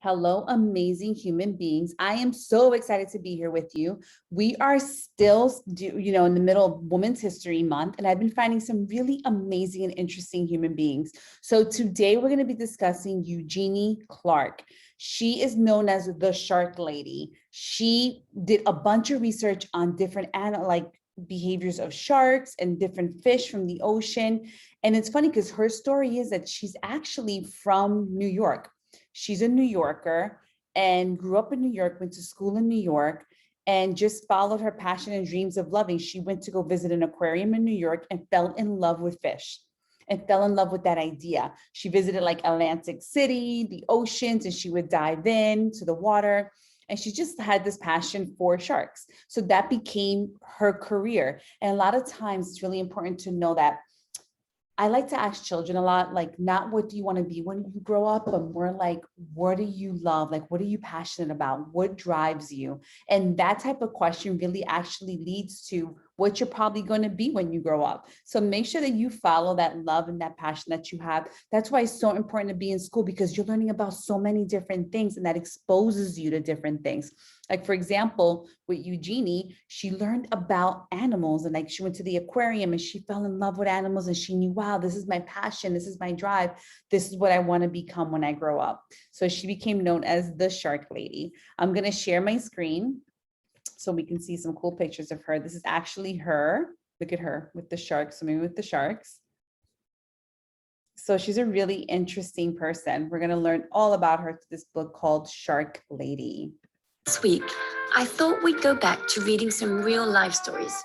Hello, amazing human beings. I am so excited to be here with you. We are still, in the middle of Women's History Month, and I've been finding some really amazing and interesting human beings. So today we're going to be discussing Eugenie Clark. She is known as the Shark Lady. She did a bunch of research on different behaviors of sharks and different fish from the ocean. And it's funny because her story is that she's actually from New York. She's a New Yorker and grew up in New York, went to school in New York, and just followed her passion and dreams of loving. She went to go visit an aquarium in New York and fell in love with fish and fell in love with that idea. She visited like Atlantic City, the oceans, and she would dive in to the water. And she just had this passion for sharks. So that became her career. And a lot of times it's really important to know that I like to ask children a lot, like, not what do you want to be when you grow up, but more like, what do you love? Like, what are you passionate about? What drives you? And that type of question really actually leads to what you're probably going to be when you grow up. So make sure that you follow that love and that passion that you have. That's why it's so important to be in school, because you're learning about so many different things and that exposes you to different things. Like, for example, with Eugenie, she learned about animals, and like she went to the aquarium and she fell in love with animals, and she knew, wow, this is my passion. This is my drive. This is what I want to become when I grow up. So she became known as the Shark Lady. I'm going to share my screen so we can see some cool pictures of her. This is actually her. Look at her with the sharks, swimming with the sharks. So she's a really interesting person. We're going to learn all about her through this book called Shark Lady. This week, I thought we'd go back to reading some real life stories.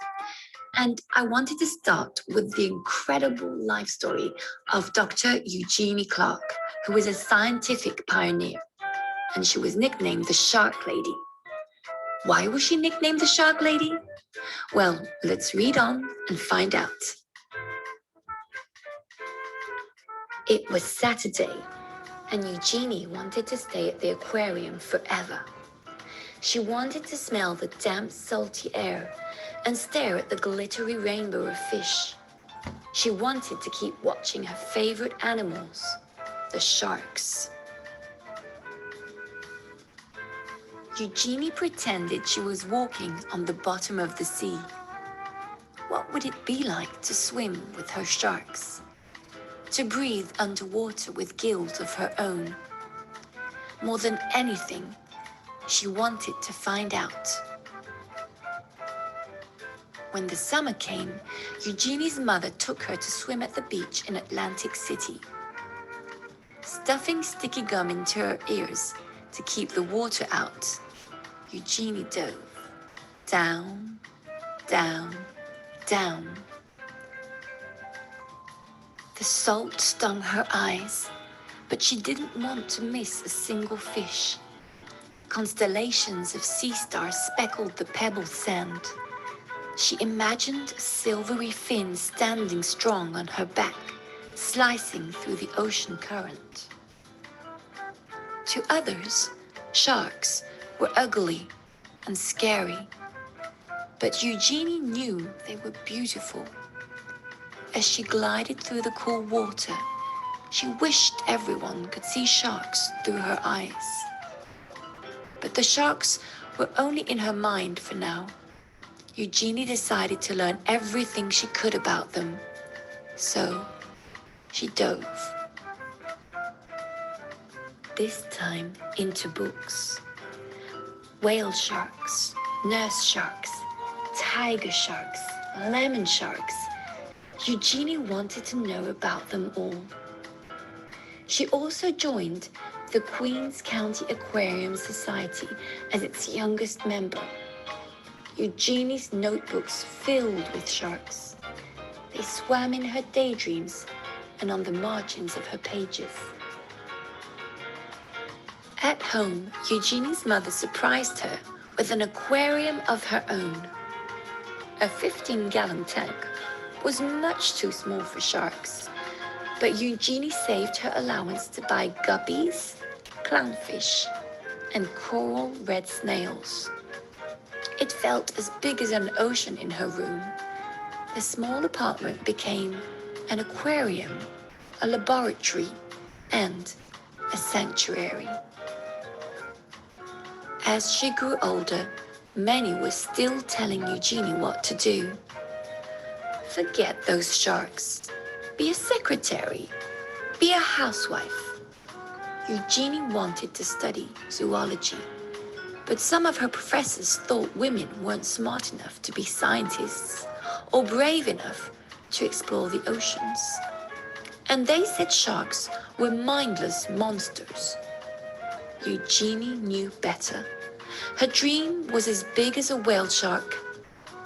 And I wanted to start with the incredible life story of Dr. Eugenie Clark, who was a scientific pioneer. And she was nicknamed the Shark Lady. Why was she nicknamed the Shark Lady? Well, let's read on and find out. It was Saturday, and Eugenie wanted to stay at the aquarium forever. She wanted to smell the damp, salty air and stare at the glittery rainbow of fish. She wanted to keep watching her favorite animals, the sharks. Eugenie pretended she was walking on the bottom of the sea. What would it be like to swim with her sharks? To breathe underwater with gills of her own? More than anything, she wanted to find out. When the summer came, Eugenie's mother took her to swim at the beach in Atlantic City. Stuffing sticky gum into her ears to keep the water out, Eugenie dove down, down, down. The salt stung her eyes, but she didn't want to miss a single fish. Constellations of sea stars speckled the pebbled sand. She imagined a silvery fin standing strong on her back, slicing through the ocean current. To others, sharks were ugly and scary, but Eugenie knew they were beautiful. As she glided through the cool water, she wished everyone could see sharks through her eyes. But the sharks were only in her mind for now. Eugenie decided to learn everything she could about them. So she dove. This time into books. Whale sharks, nurse sharks, tiger sharks, lemon sharks. Eugenie wanted to know about them all. She also joined the Queens County Aquarium Society as its youngest member. Eugenie's notebooks filled with sharks. They swam in her daydreams and on the margins of her pages. At home, Eugenie's mother surprised her with an aquarium of her own. A 15-gallon tank was much too small for sharks, but Eugenie saved her allowance to buy guppies, clownfish, and coral red snails. It felt as big as an ocean in her room. The small apartment became an aquarium, a laboratory, and a sanctuary. As she grew older, many were still telling Eugenie what to do. Forget those sharks. Be a secretary. Be a housewife. Eugenie wanted to study zoology, but some of her professors thought women weren't smart enough to be scientists or brave enough to explore the oceans. And they said sharks were mindless monsters. Eugenie knew better. Her dream was as big as a whale shark.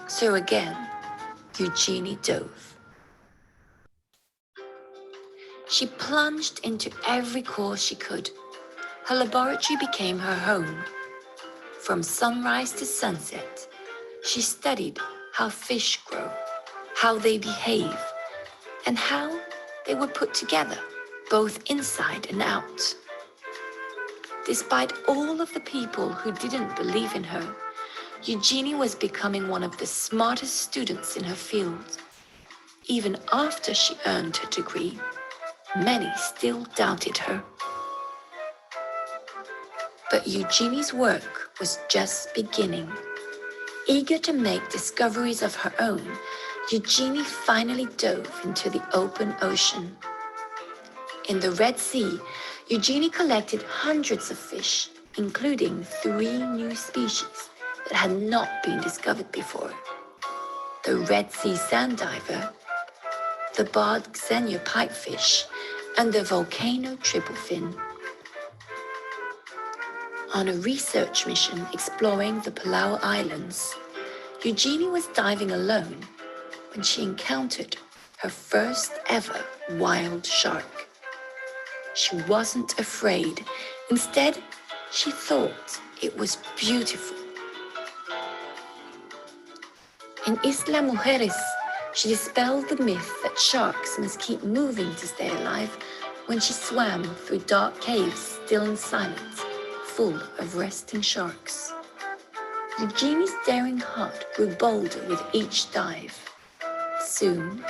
So again, Eugenie dove. She plunged into every course she could. Her laboratory became her home. From sunrise to sunset, she studied how fish grow, how they behave, and how they were put together, both inside and out. Despite all of the people who didn't believe in her, Eugenie was becoming one of the smartest students in her field. Even after she earned her degree, many still doubted her. But Eugenie's work was just beginning. Eager to make discoveries of her own, Eugenie finally dove into the open ocean. In the Red Sea, Eugenie collected hundreds of fish, including 3 new species that had not been discovered before: the Red Sea sand diver, the barred Xenia pipefish, and the volcano tripplefin. On a research mission exploring the Palau Islands, Eugenie was diving alone when she encountered her first ever wild shark. She wasn't afraid. Instead, she thought it was beautiful. In Isla Mujeres, she dispelled the myth that sharks must keep moving to stay alive when she swam through dark caves still and silent, full of resting sharks. Eugenie's daring heart grew bolder with each dive. Soon,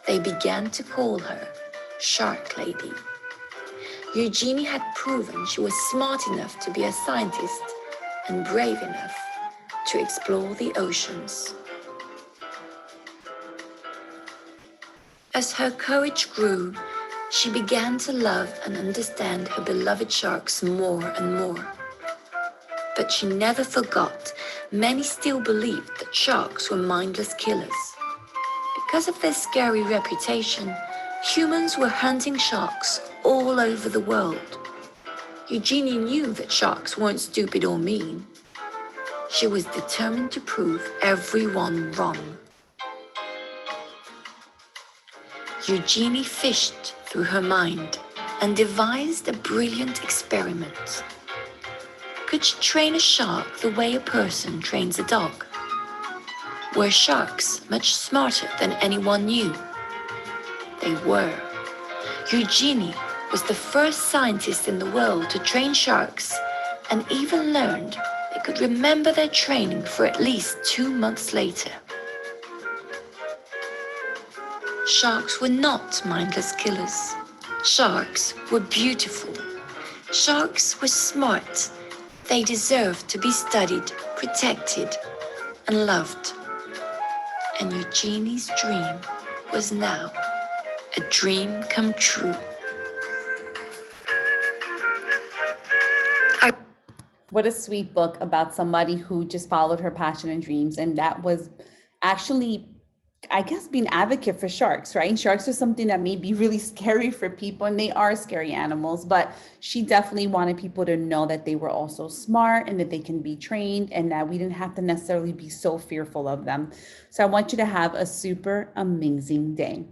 they began to call her Shark Lady. Eugenie had proven she was smart enough to be a scientist and brave enough to explore the oceans. As her courage grew, she began to love and understand her beloved sharks more and more. But she never forgot many still believed that sharks were mindless killers. Because of their scary reputation, humans were hunting sharks all over the world. Eugenie knew that sharks weren't stupid or mean. She was determined to prove everyone wrong. Eugenie fished through her mind and devised a brilliant experiment. Could she train a shark the way a person trains a dog? Were sharks much smarter than anyone knew? They were. Eugenie was the first scientist in the world to train sharks and even learned they could remember their training for at least 2 months later. Sharks were not mindless killers. Sharks were beautiful. Sharks were smart. They deserved to be studied, protected, and loved. And Eugenie's dream was now a dream come true. What a sweet book about somebody who just followed her passion and dreams. And that was actually, I guess, being an advocate for sharks, right? Sharks are something that may be really scary for people, and they are scary animals, but she definitely wanted people to know that they were also smart and that they can be trained and that we didn't have to necessarily be so fearful of them. So I want you to have a super amazing day.